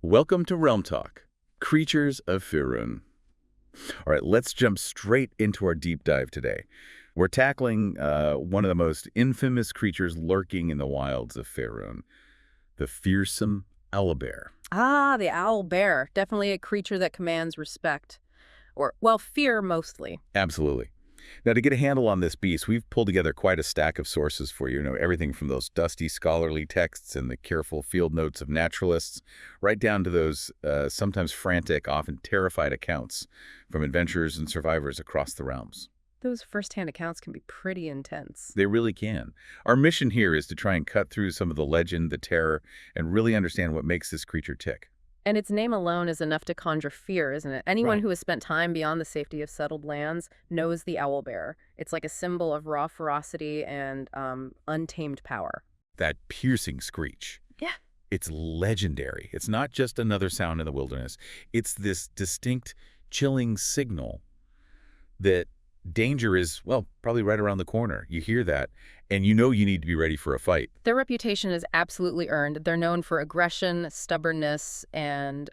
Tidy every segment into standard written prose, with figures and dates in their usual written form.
Welcome to Realm Talk, Creatures of Faerûn. All right, let's jump straight into our deep dive today. We're tackling one of the most infamous creatures lurking in the wilds of Faerûn, the fearsome Owlbear. Ah, the owlbear. Definitely a creature that commands respect. Or, well, fear mostly. Absolutely. Now, to get a handle on this beast, we've pulled together quite a stack of sources for you. Everything from those dusty scholarly texts and the careful field notes of naturalists, right down to those sometimes frantic, often terrified accounts from adventurers and survivors across the realms. Those first-hand accounts can be pretty intense. They really can. Our mission here is to try and cut through some of the legend, the terror, and really understand what makes this creature tick. And its name alone is enough to conjure fear, isn't it? Anyone Right. who has spent time beyond the safety of settled lands knows the owlbear. It's like a symbol of raw ferocity and untamed power. That piercing screech. Yeah. It's legendary. It's not just another sound in the wilderness. It's this distinct, chilling signal that danger is, well, probably right around the corner. You hear that, and you know you need to be ready for a fight. Their reputation is absolutely earned. They're known for aggression, stubbornness, and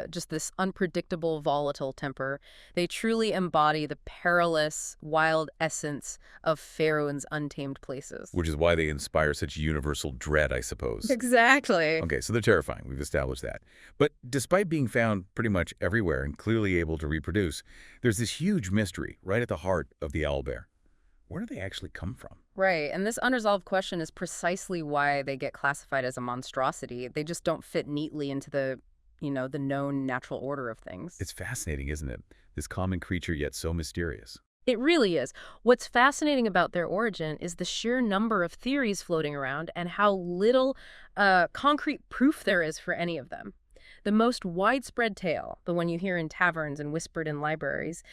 just this unpredictable, volatile temper. They truly embody the perilous, wild essence of Faerûn's untamed places. Which is why they inspire such universal dread, I suppose. Exactly. Okay, so they're terrifying. We've established that. But despite being found pretty much everywhere and clearly able to reproduce, there's this huge mystery right at the heart of the owlbear. Where do they actually come from? Right, and this unresolved question is precisely why they get classified as a monstrosity. They just don't fit neatly into the known natural order of things. It's fascinating, isn't it? This common creature, yet so mysterious. It really is. What's fascinating about their origin is the sheer number of theories floating around and how little concrete proof there is for any of them. The most widespread tale, the one you hear in taverns and whispered in libraries,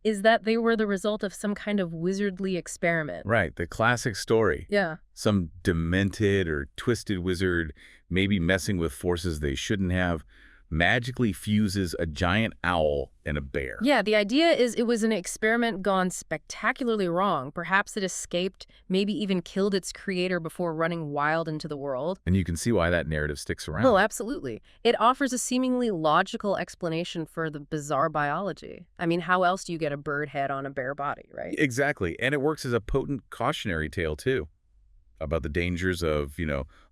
is that they were the result of some kind of wizardly experiment. Right, the classic story. Yeah. Some demented or twisted wizard, maybe messing with forces they shouldn't have, magically fuses a giant owl and a bear. Yeah, the idea is it was an experiment gone spectacularly wrong. Perhaps it escaped, maybe even killed its creator before running wild into the world. And you can see why that narrative sticks around. Oh, absolutely. It offers a seemingly logical explanation for the bizarre biology. I mean, how else do you get a bird head on a bear body, right? Exactly. And it works as a potent cautionary tale, too, about the dangers of,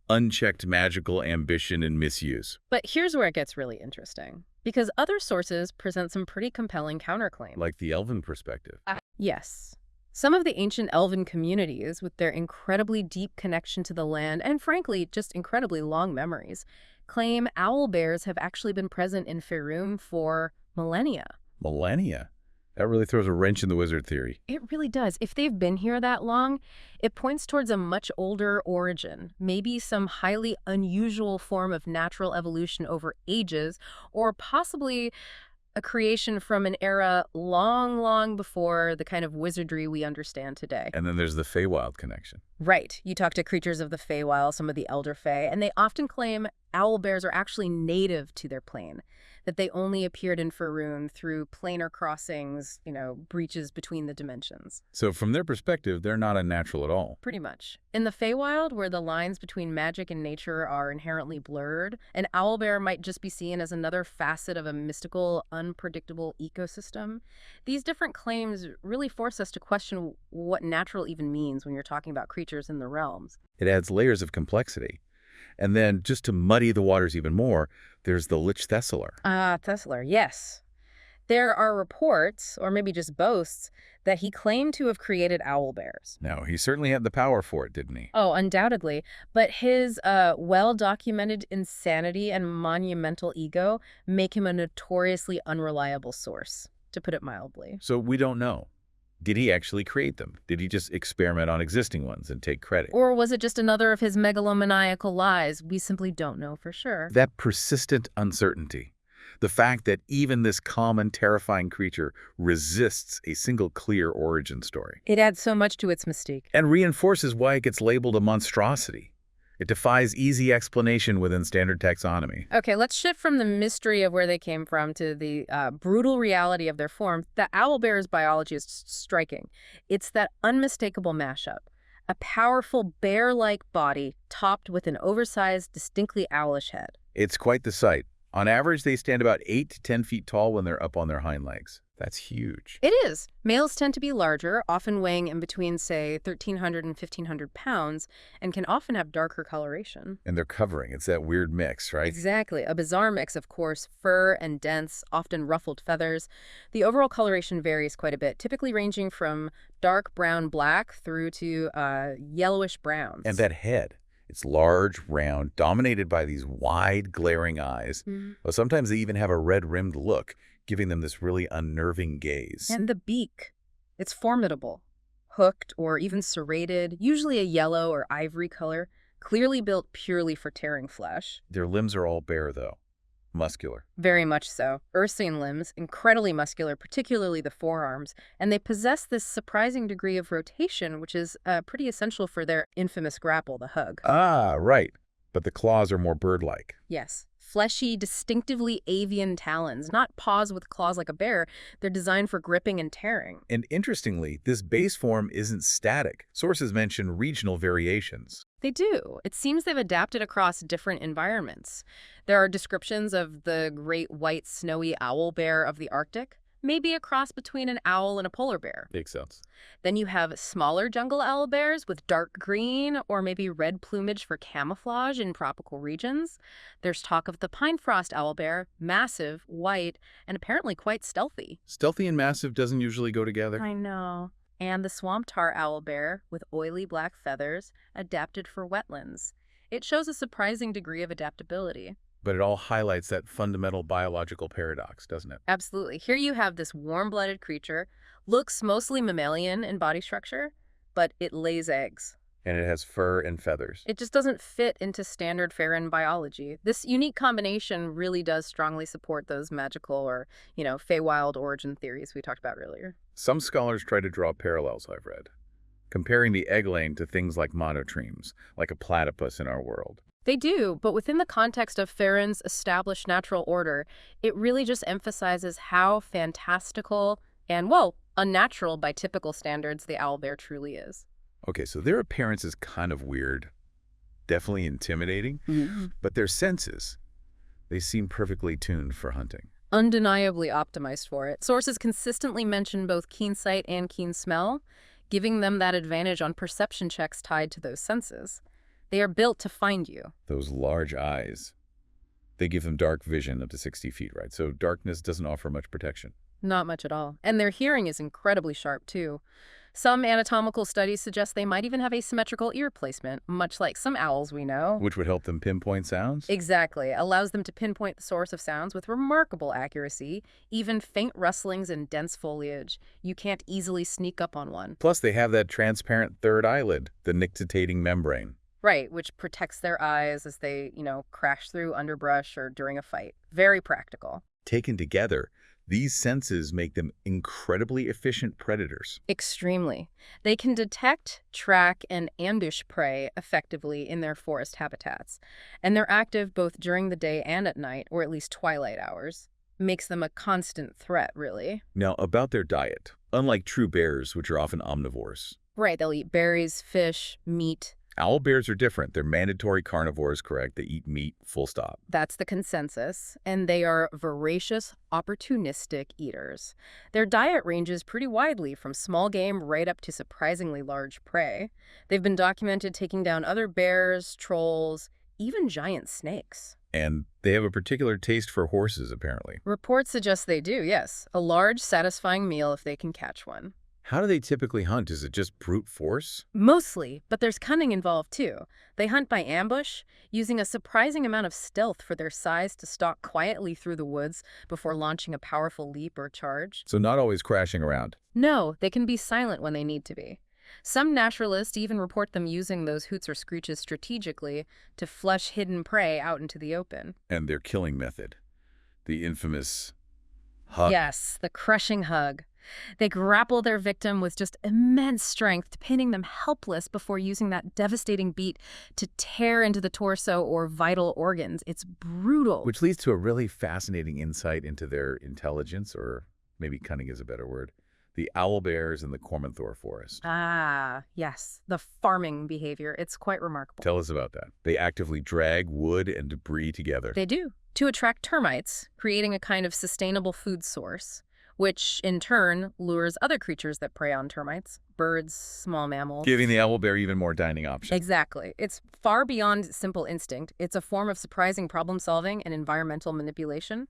unchecked magical ambition and misuse. But here's where it gets really interesting, because other sources present some pretty compelling counterclaims. Like the elven perspective. Yes. Some of the ancient elven communities, with their incredibly deep connection to the land and, frankly, just incredibly long memories, claim owlbears have actually been present in Faerûn for millennia. Millennia? That really throws a wrench in the wizard theory. It really does. If they've been here that long, it points towards a much older origin, maybe some highly unusual form of natural evolution over ages, or possibly a creation from an era long, long before the kind of wizardry we understand today. And then there's the Feywild connection. Right. You talk to creatures of the Feywild, some of the Elder Fey, and they often claim owlbears are actually native to their plane, that they only appeared in Faerûn through planar crossings, breaches between the dimensions. So from their perspective, they're not unnatural at all. Pretty much. In the Feywild, where the lines between magic and nature are inherently blurred, an owlbear might just be seen as another facet of a mystical, unpredictable ecosystem. These different claims really force us to question what natural even means when you're talking about creatures in the realms. It adds layers of complexity. And then, just to muddy the waters even more, there's the Lich Thessalar. Thessalar, yes. There are reports, or maybe just boasts, that he claimed to have created owlbears. Now, he certainly had the power for it, didn't he? Oh, undoubtedly. But his well-documented insanity and monumental ego make him a notoriously unreliable source, to put it mildly. So we don't know. Did he actually create them? Did he just experiment on existing ones and take credit? Or was it just another of his megalomaniacal lies? We simply don't know for sure. That persistent uncertainty, the fact that even this common, terrifying creature resists a single clear origin story. It adds so much to its mystique. And reinforces why it gets labeled a monstrosity. It defies easy explanation within standard taxonomy. Okay, let's shift from the mystery of where they came from to the brutal reality of their form. The owlbear's biology is striking. It's that unmistakable mashup. A powerful bear-like body topped with an oversized, distinctly owlish head. It's quite the sight. On average, they stand about 8 to 10 feet tall when they're up on their hind legs. That's huge. It is. Males tend to be larger, often weighing in between, say, 1,300 and 1,500 pounds, and can often have darker coloration. And they're covering. It's that weird mix, right? Exactly. A bizarre mix of coarse fur and dense, often ruffled feathers. The overall coloration varies quite a bit, typically ranging from dark brown-black through to yellowish browns. And that head. It's large, round, dominated by these wide, glaring eyes. Well, sometimes they even have a red-rimmed look, giving them this really unnerving gaze. And the beak. It's formidable. Hooked or even serrated, usually a yellow or ivory color, clearly built purely for tearing flesh. Their limbs are all bare, though. Muscular. Very much so. Ursine limbs, incredibly muscular, particularly the forearms, and they possess this surprising degree of rotation, which is pretty essential for their infamous grapple, the hug. Ah, right. But the claws are more bird-like. Yes. Fleshy, distinctively avian talons, not paws with claws like a bear. They're designed for gripping and tearing. And interestingly, this base form isn't static. Sources mention regional variations. They do. It seems they've adapted across different environments. There are descriptions of the great white snowy owlbear of the Arctic, maybe a cross between an owl and a polar bear. Makes sense. Then you have smaller jungle owlbears with dark green or maybe red plumage for camouflage in tropical regions. There's talk of the pine frost owlbear, massive, white, and apparently quite stealthy. Stealthy and massive doesn't usually go together. I know. And the swamp tar owlbear with oily black feathers, adapted for wetlands. It shows a surprising degree of adaptability. But it all highlights that fundamental biological paradox, doesn't it? Absolutely. Here you have this warm-blooded creature, looks mostly mammalian in body structure, but it lays eggs. And it has fur and feathers. It just doesn't fit into standard Faerûn biology. This unique combination really does strongly support those magical or, Feywild origin theories we talked about earlier. Some scholars try to draw parallels, I've read, comparing the egg-laying to things like monotremes, like a platypus in our world. They do, but within the context of Faerûn's established natural order, it really just emphasizes how fantastical and, unnatural by typical standards the owlbear truly is. Okay, so their appearance is kind of weird, definitely intimidating, but their senses, they seem perfectly tuned for hunting. Undeniably optimized for it. Sources consistently mention both keen sight and keen smell, giving them that advantage on perception checks tied to those senses. They are built to find you. Those large eyes, they give them dark vision up to 60 feet, right? So darkness doesn't offer much protection. Not much at all. And their hearing is incredibly sharp, too. Some anatomical studies suggest they might even have asymmetrical ear placement, much like some owls we know. Which would help them pinpoint sounds? Exactly. Allows them to pinpoint the source of sounds with remarkable accuracy, even faint rustlings in dense foliage. You can't easily sneak up on one. Plus, they have that transparent third eyelid, the nictitating membrane. Right, which protects their eyes as they, crash through underbrush or during a fight. Very practical. Taken together, these senses make them incredibly efficient predators. Extremely. They can detect, track, and ambush prey effectively in their forest habitats. And they're active both during the day and at night, or at least twilight hours. Makes them a constant threat, really. Now, about their diet. Unlike true bears, which are often omnivores. Right, they'll eat berries, fish, meat. Owlbears are different. They're mandatory carnivores, correct? They eat meat, full stop. That's the consensus. And they are voracious, opportunistic eaters. Their diet ranges pretty widely, from small game right up to surprisingly large prey. They've been documented taking down other bears, trolls, even giant snakes. And they have a particular taste for horses, apparently. Reports suggest they do, yes. A large, satisfying meal if they can catch one. How do they typically hunt? Is it just brute force? Mostly, but there's cunning involved too. They hunt by ambush, using a surprising amount of stealth for their size to stalk quietly through the woods before launching a powerful leap or charge. So not always crashing around. No, they can be silent when they need to be. Some naturalists even report them using those hoots or screeches strategically to flush hidden prey out into the open. And their killing method, the infamous hug. Yes, the crushing hug. They grapple their victim with just immense strength, pinning them helpless before using that devastating beat to tear into the torso or vital organs. It's brutal. Which leads to a really fascinating insight into their intelligence, or maybe cunning is a better word. The owlbears in the Cormanthor forest. Ah, yes. The farming behavior. It's quite remarkable. Tell us about that. They actively drag wood and debris together. They do. To attract termites, creating a kind of sustainable food source, which in turn lures other creatures that prey on termites, birds, small mammals. Giving the owlbear even more dining options. Exactly. It's far beyond simple instinct. It's a form of surprising problem solving and environmental manipulation.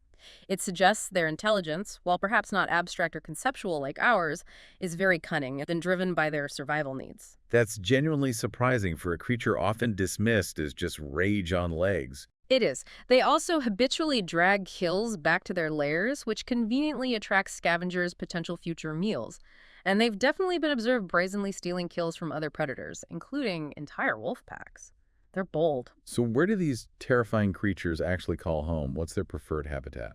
It suggests their intelligence, while perhaps not abstract or conceptual like ours, is very cunning and driven by their survival needs. That's genuinely surprising for a creature often dismissed as just rage on legs. It is. They also habitually drag kills back to their lairs, which conveniently attracts scavengers' potential future meals. And they've definitely been observed brazenly stealing kills from other predators, including entire wolf packs. They're bold. So where do these terrifying creatures actually call home? What's their preferred habitat?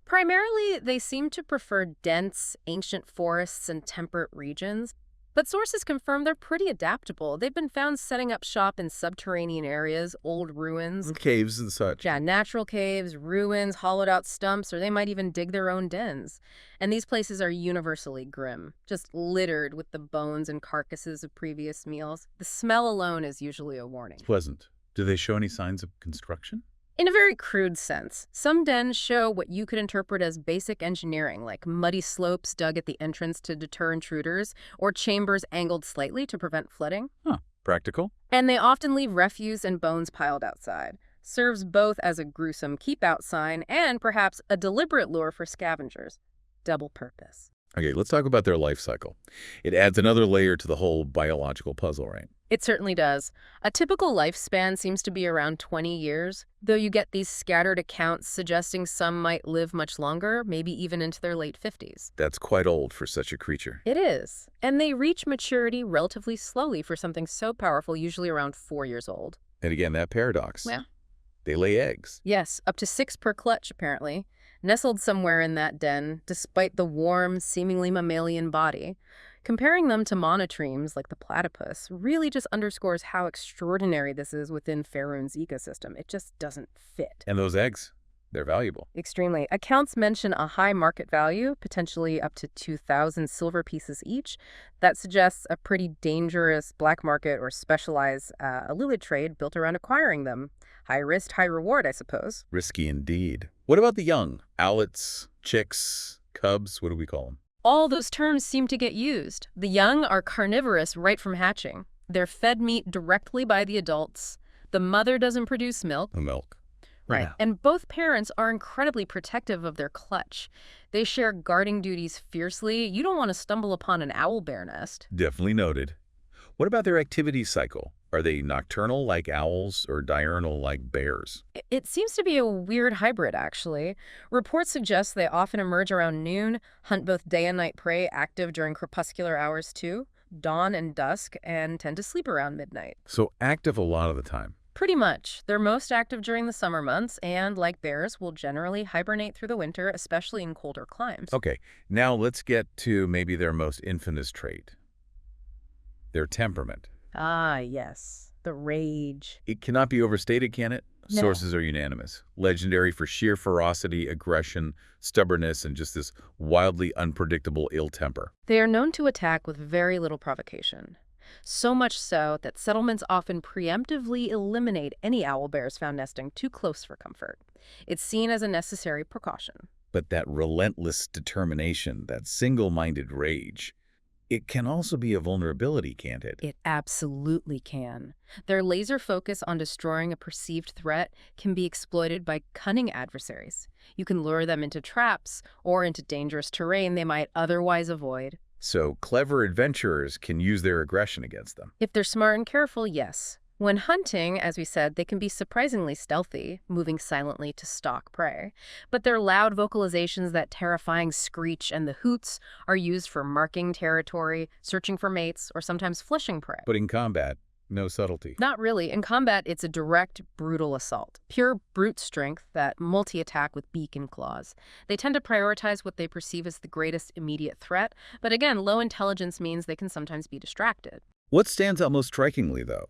Primarily, they seem to prefer dense, ancient forests and temperate regions. But sources confirm they're pretty adaptable. They've been found setting up shop in subterranean areas, old ruins. Caves and such. Yeah, natural caves, ruins, hollowed out stumps, or they might even dig their own dens. And these places are universally grim, just littered with the bones and carcasses of previous meals. The smell alone is usually a warning. Pleasant. Do they show any signs of construction? In a very crude sense, some dens show what you could interpret as basic engineering, like muddy slopes dug at the entrance to deter intruders, or chambers angled slightly to prevent flooding. Huh. Practical? And they often leave refuse and bones piled outside. Serves both as a gruesome keep-out sign and perhaps a deliberate lure for scavengers. Double purpose. Okay, let's talk about their life cycle. It adds another layer to the whole biological puzzle, right? It certainly does. A typical lifespan seems to be around 20 years, though you get these scattered accounts suggesting some might live much longer, maybe even into their late 50s. That's quite old for such a creature. It is. And they reach maturity relatively slowly for something so powerful, usually around 4 years old. And again, that paradox. Yeah. They lay eggs. Yes, up to 6 per clutch, apparently. Nestled somewhere in that den, despite the warm, seemingly mammalian body. Comparing them to monotremes like the platypus really just underscores how extraordinary this is within Faerûn's ecosystem. It just doesn't fit. And those eggs, they're valuable. Extremely. Accounts mention a high market value, potentially up to 2,000 silver pieces each. That suggests a pretty dangerous black market or specialized elite trade built around acquiring them. High risk, high reward, I suppose. Risky indeed. What about the young? Owlets, chicks, cubs, what do we call them? All those terms seem to get used. The young are carnivorous right from hatching. They're fed meat directly by the adults. The mother doesn't produce milk. The milk. Right. Yeah. And both parents are incredibly protective of their clutch. They share guarding duties fiercely. You don't want to stumble upon an owlbear nest. Definitely noted. What about their activity cycle? Are they nocturnal like owls or diurnal like bears? It seems to be a weird hybrid, actually. Reports suggest they often emerge around noon, hunt both day and night prey, active during crepuscular hours too, dawn and dusk, and tend to sleep around midnight. So active a lot of the time. Pretty much. They're most active during the summer months and, like bears, will generally hibernate through the winter, especially in colder climes. Okay, now let's get to maybe their most infamous trait. Their temperament. Ah, yes. The rage. It cannot be overstated, can it? No. Sources are unanimous. Legendary for sheer ferocity, aggression, stubbornness, and just this wildly unpredictable ill temper. They are known to attack with very little provocation. So much so that settlements often preemptively eliminate any owlbears found nesting too close for comfort. It's seen as a necessary precaution. But that relentless determination, that single-minded rage, it can also be a vulnerability, can't it? It absolutely can. Their laser focus on destroying a perceived threat can be exploited by cunning adversaries. You can lure them into traps or into dangerous terrain they might otherwise avoid. So clever adventurers can use their aggression against them. If they're smart and careful, yes. When hunting, as we said, they can be surprisingly stealthy, moving silently to stalk prey. But their loud vocalizations, that terrifying screech, and the hoots are used for marking territory, searching for mates, or sometimes flushing prey. But in combat, no subtlety. Not really. In combat, it's a direct, brutal assault. Pure brute strength, that multi-attack with beak and claws. They tend to prioritize what they perceive as the greatest immediate threat, but again, low intelligence means they can sometimes be distracted. What stands out most strikingly, though,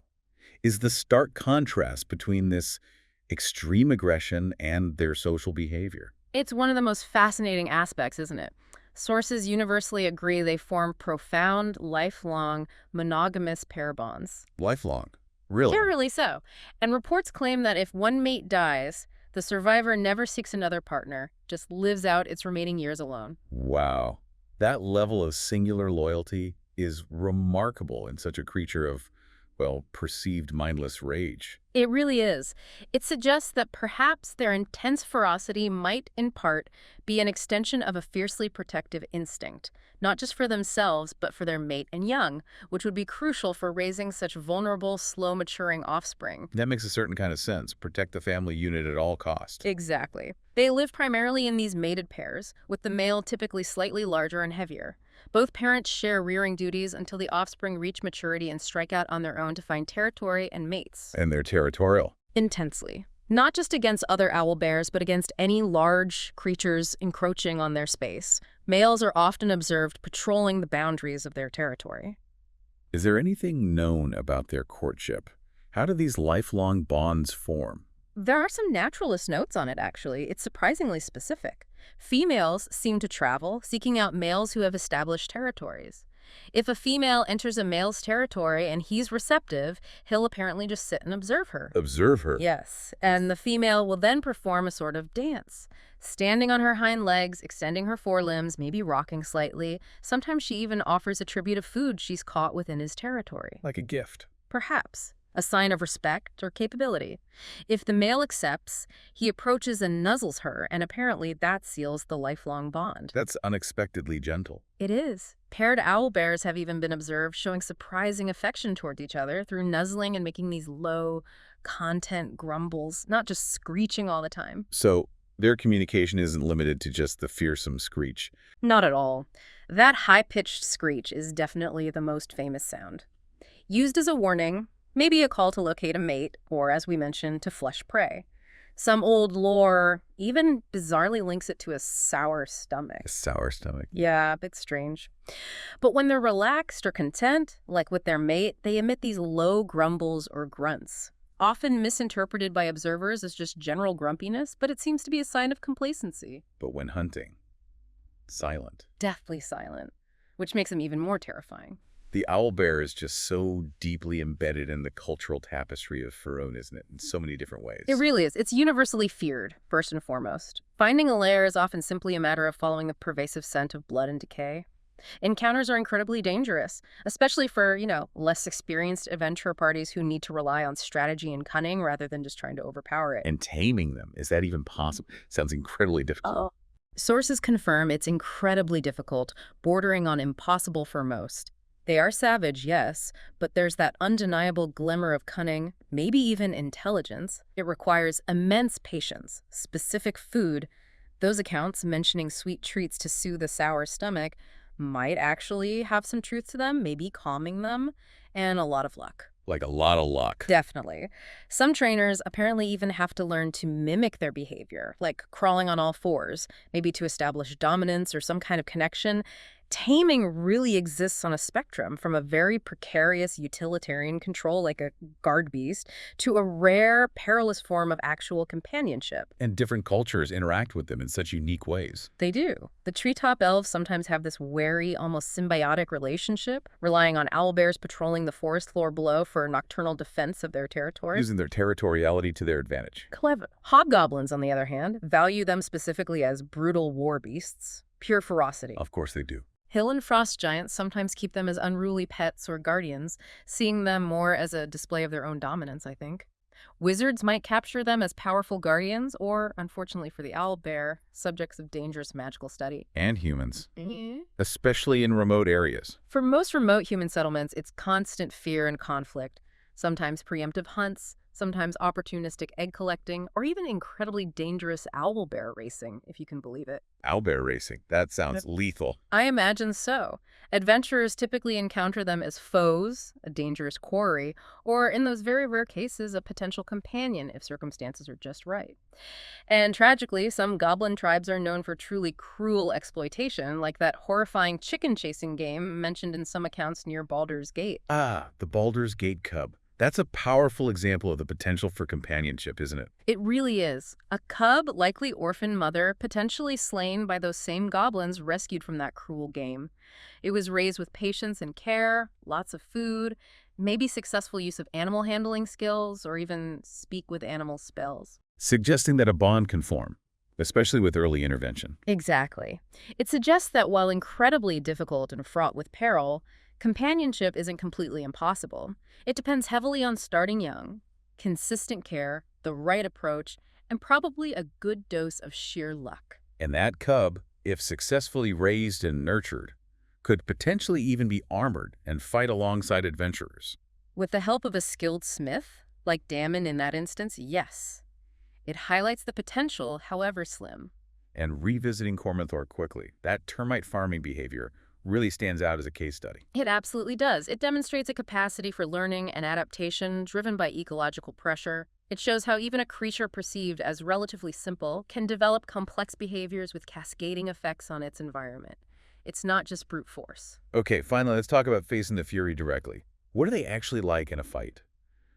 is the stark contrast between this extreme aggression and their social behavior. It's one of the most fascinating aspects, isn't it? Sources universally agree they form profound, lifelong, monogamous pair bonds. Lifelong. Really? Yeah, really so. And reports claim that if one mate dies, The survivor never seeks another partner, just lives out its remaining years alone. Wow. That level of singular loyalty is remarkable in such a creature of, well, perceived mindless rage. It really is. It suggests that perhaps their intense ferocity might, in part, be an extension of a fiercely protective instinct, not just for themselves, but for their mate and young, which would be crucial for raising such vulnerable, slow-maturing offspring. That makes a certain kind of sense. Protect the family unit at all cost. Exactly. They live primarily in these mated pairs, with the male typically slightly larger and heavier. Both parents share rearing duties until the offspring reach maturity and strike out on their own to find territory and mates. And they're territorial. Intensely. Not just against other owlbears, but against any large creatures encroaching on their space. Males are often observed patrolling the boundaries of their territory. Is there anything known about their courtship? How do these lifelong bonds form? There are some naturalist notes on it, actually. It's surprisingly specific. Females seem to travel, seeking out males who have established territories. If a female enters a male's territory and he's receptive, he'll apparently just sit and observe her. Observe her. Yes, and the female will then perform a sort of dance, standing on her hind legs, extending her forelimbs, maybe rocking slightly. Sometimes she even offers a tribute of food she's caught within his territory. Like a gift. Perhaps a sign of respect or capability. If the male accepts, he approaches and nuzzles her, and apparently that seals the lifelong bond. That's unexpectedly gentle. It is. Paired owlbears have even been observed showing surprising affection toward each other through nuzzling and making these low, content grumbles, not just screeching all the time. So their communication isn't limited to just the fearsome screech. Not at all. That high-pitched screech is definitely the most famous sound. Used as a warning, maybe a call to locate a mate, or as we mentioned, to flush prey. Some old lore even bizarrely links it to a sour stomach. A sour stomach. Yeah, a bit strange. But when they're relaxed or content, like with their mate, they emit these low grumbles or grunts, often misinterpreted by observers as just general grumpiness, but it seems to be a sign of complacency. But when hunting, silent. Deathly silent, which makes them even more terrifying. The owlbear is just so deeply embedded in the cultural tapestry of Faerûn, isn't it? In so many different ways. It really is. It's universally feared, first and foremost. Finding a lair is often simply a matter of following the pervasive scent of blood and decay. Encounters are incredibly dangerous, especially for, less experienced adventure parties who need to rely on strategy and cunning rather than just trying to overpower it. And taming them, is that even possible? Sounds incredibly difficult. Oh. Sources confirm it's incredibly difficult, bordering on impossible for most. They are savage, yes, but there's that undeniable glimmer of cunning, maybe even intelligence. It requires immense patience, specific food. Those accounts mentioning sweet treats to soothe a sour stomach might actually have some truth to them, maybe calming them, and a lot of luck. Like a lot of luck. Definitely. Some trainers apparently even have to learn to mimic their behavior, like crawling on all fours, maybe to establish dominance or some kind of connection. Taming really exists on a spectrum, from a very precarious utilitarian control like a guard beast to a rare, perilous form of actual companionship. And different cultures interact with them in such unique ways. They do. The treetop elves sometimes have this wary, almost symbiotic relationship, relying on owlbears patrolling the forest floor below for nocturnal defense of their territory. Using their territoriality to their advantage. Clever. Hobgoblins, on the other hand, value them specifically as brutal war beasts. Pure ferocity. Of course they do. Hill and frost giants sometimes keep them as unruly pets or guardians, seeing them more as a display of their own dominance, I think. Wizards might capture them as powerful guardians, or, unfortunately for the owlbear, subjects of dangerous magical study. And humans. Especially in remote areas. For most remote human settlements, it's constant fear and conflict, sometimes preemptive hunts, sometimes opportunistic egg collecting, or even incredibly dangerous owlbear racing, if you can believe it. Owlbear racing. That sounds lethal. I imagine so. Adventurers typically encounter them as foes, a dangerous quarry, or in those very rare cases, a potential companion if circumstances are just right. And tragically, some goblin tribes are known for truly cruel exploitation, like that horrifying chicken chasing game mentioned in some accounts near Baldur's Gate. Ah, the Baldur's Gate cub. That's a powerful example of the potential for companionship, isn't it? It really is. A cub, likely orphan mother, potentially slain by those same goblins rescued from that cruel game. It was raised with patience and care, lots of food, maybe successful use of animal handling skills, or even speak with animal spells. suggesting that a bond can form, especially with early intervention. Exactly. It suggests that while incredibly difficult and fraught with peril, companionship isn't completely impossible. It depends heavily on starting young, consistent care, the right approach, and probably a good dose of sheer luck. And that cub, if successfully raised and nurtured, could potentially even be armored and fight alongside adventurers. With the help of a skilled smith, like Damon in that instance, yes. It highlights the potential, however slim. And revisiting Cormanthor quickly, that termite farming behavior really stands out as a case study. It absolutely does. It demonstrates a capacity for learning and adaptation driven by ecological pressure. It shows how even a creature perceived as relatively simple can develop complex behaviors with cascading effects on its environment. It's not just brute force. Okay, finally, let's talk about facing the Fury directly. What are they actually like in a fight?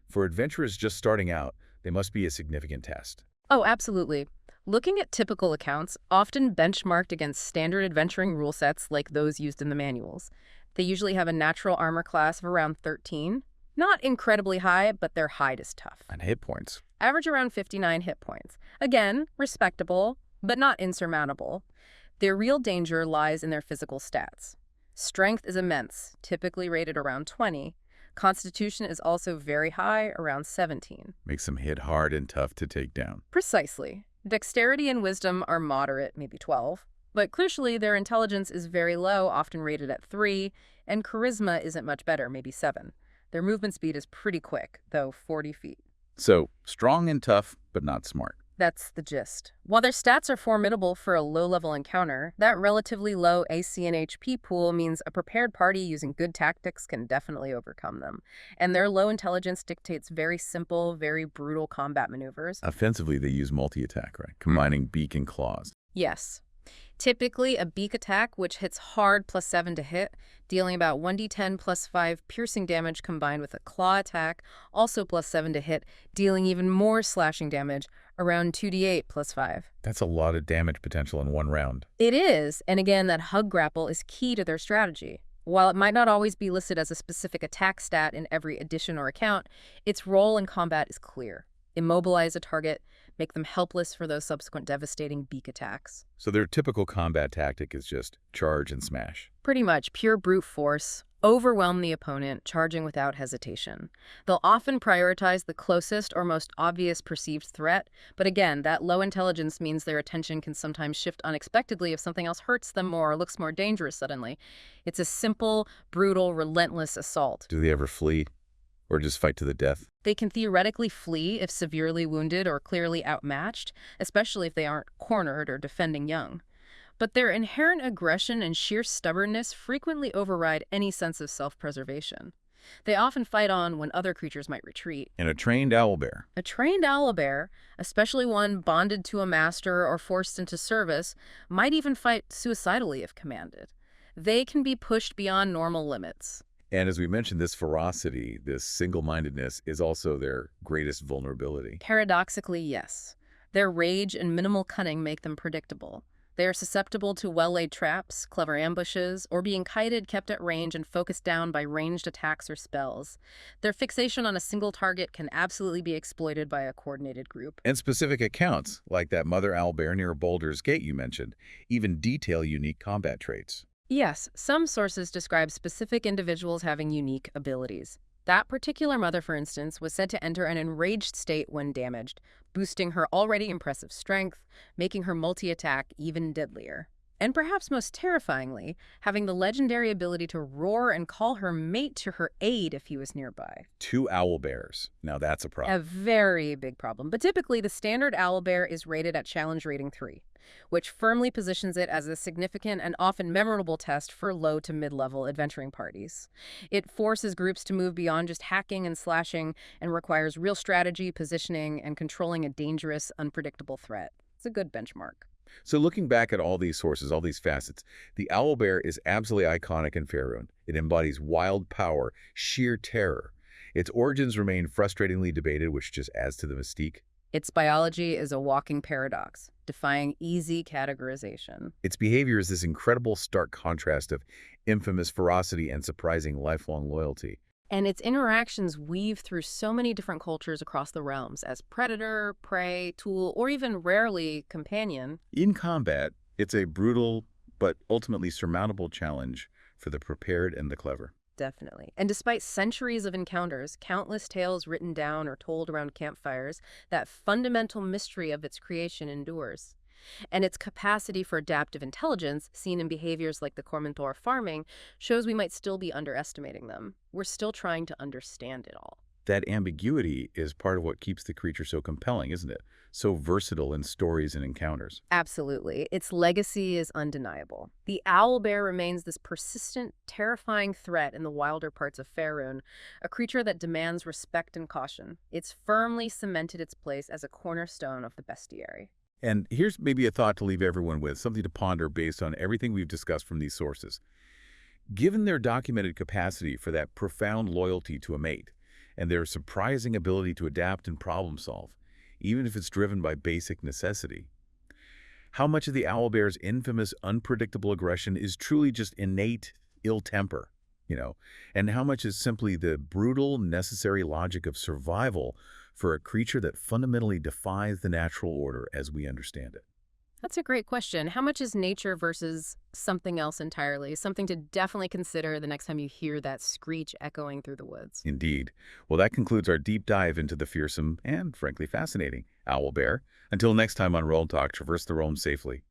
For adventurers just starting out, they must be a significant test. Oh, absolutely. Looking at typical accounts, often benchmarked against standard adventuring rule sets like those used in the manuals. They usually have a natural armor class of around 13. Not incredibly high, but their hide is tough. And hit points. Average around 59 hit points. Again, respectable, but not insurmountable. Their real danger lies in their physical stats. Strength is immense, typically rated around 20. Constitution is also very high, around 17. Makes them hit hard and tough to take down. Precisely. Dexterity and wisdom are moderate, maybe 12. But crucially, their intelligence is very low, often rated at 3, and charisma isn't much better, maybe 7. Their movement speed is pretty quick, though 40 feet. So, strong and tough, but not smart. That's the gist. While their stats are formidable for a low-level encounter, that relatively low AC and HP pool means a prepared party using good tactics can definitely overcome them. And their low intelligence dictates very simple, very brutal combat maneuvers. Offensively, they use multi-attack, right? Combining beak and claws. Yes. Typically, a beak attack, which hits hard plus 7 to hit, dealing about 1d10 plus 5 piercing damage combined with a claw attack, also plus 7 to hit, dealing even more slashing damage, around 2d8 plus 5. That's a lot of damage potential in one round. It is, and again, that hug grapple is key to their strategy. While it might not always be listed as a specific attack stat in every edition or account, its role in combat is clear. Immobilize a target, make them helpless for those subsequent devastating beak attacks. So their typical combat tactic is just charge and smash. Pretty much pure brute force. Overwhelm the opponent, charging without hesitation. They'll often prioritize the closest or most obvious perceived threat, but again, that low intelligence means their attention can sometimes shift unexpectedly if something else hurts them more or looks more dangerous suddenly. It's a simple, brutal, relentless assault. Do they ever flee? Or just fight to the death? They can theoretically flee if severely wounded or clearly outmatched, especially if they aren't cornered or defending young. But their inherent aggression and sheer stubbornness frequently override any sense of self-preservation. They often fight on when other creatures might retreat. And a trained owlbear. A trained owlbear, especially one bonded to a master or forced into service, might even fight suicidally if commanded. They can be pushed beyond normal limits. And as we mentioned, this ferocity, this single-mindedness is also their greatest vulnerability. Paradoxically, yes. Their rage and minimal cunning make them predictable. They are susceptible to well-laid traps, clever ambushes, or being kited, kept at range, and focused down by ranged attacks or spells. Their fixation on a single target can absolutely be exploited by a coordinated group. And specific accounts, like that mother owlbear near Baldur's Gate you mentioned, even detail unique combat traits. Yes, some sources describe specific individuals having unique abilities. That particular mother, for instance, was said to enter an enraged state when damaged, boosting her already impressive strength, making her multi-attack even deadlier. And perhaps most terrifyingly, having the legendary ability to roar and call her mate to her aid if he was nearby. 2 owlbears. Now that's a problem. A very big problem. But typically, the standard owlbear is rated at challenge rating 3, which firmly positions it as a significant and often memorable test for low to mid-level adventuring parties. It forces groups to move beyond just hacking and slashing and requires real strategy, positioning, and controlling a dangerous, unpredictable threat. It's a good benchmark. So looking back at all these sources, all these facets, the owlbear is absolutely iconic in Faerûn. It embodies wild power, sheer terror. Its origins remain frustratingly debated, which just adds to the mystique. Its biology is a walking paradox, defying easy categorization. Its behavior is this incredible stark contrast of infamous ferocity and surprising lifelong loyalty. And its interactions weave through so many different cultures across the realms as predator, prey, tool, or even rarely companion. In combat, it's a brutal but ultimately surmountable challenge for the prepared and the clever. Definitely. And despite centuries of encounters, countless tales written down or told around campfires, that fundamental mystery of its creation endures. And its capacity for adaptive intelligence, seen in behaviors like the Cormentor farming, shows we might still be underestimating them. We're still trying to understand it all. That ambiguity is part of what keeps the creature so compelling, isn't it? So versatile in stories and encounters. Absolutely. Its legacy is undeniable. The owlbear remains this persistent, terrifying threat in the wilder parts of Faerûn, a creature that demands respect and caution. It's firmly cemented its place as a cornerstone of the bestiary. And here's maybe a thought to leave everyone with, something to ponder based on everything we've discussed from these sources. Given their documented capacity for that profound loyalty to a mate, and their surprising ability to adapt and problem solve, even if it's driven by basic necessity, how much of the owlbear's infamous unpredictable aggression is truly just innate ill temper, and how much is simply the brutal, necessary logic of survival for a creature that fundamentally defies the natural order as we understand it? That's a great question. How much is nature versus something else entirely? Something to definitely consider the next time you hear that screech echoing through the woods. Indeed. Well, that concludes our deep dive into the fearsome and, frankly, fascinating owlbear. Until next time on Roll Talk, traverse the realm safely.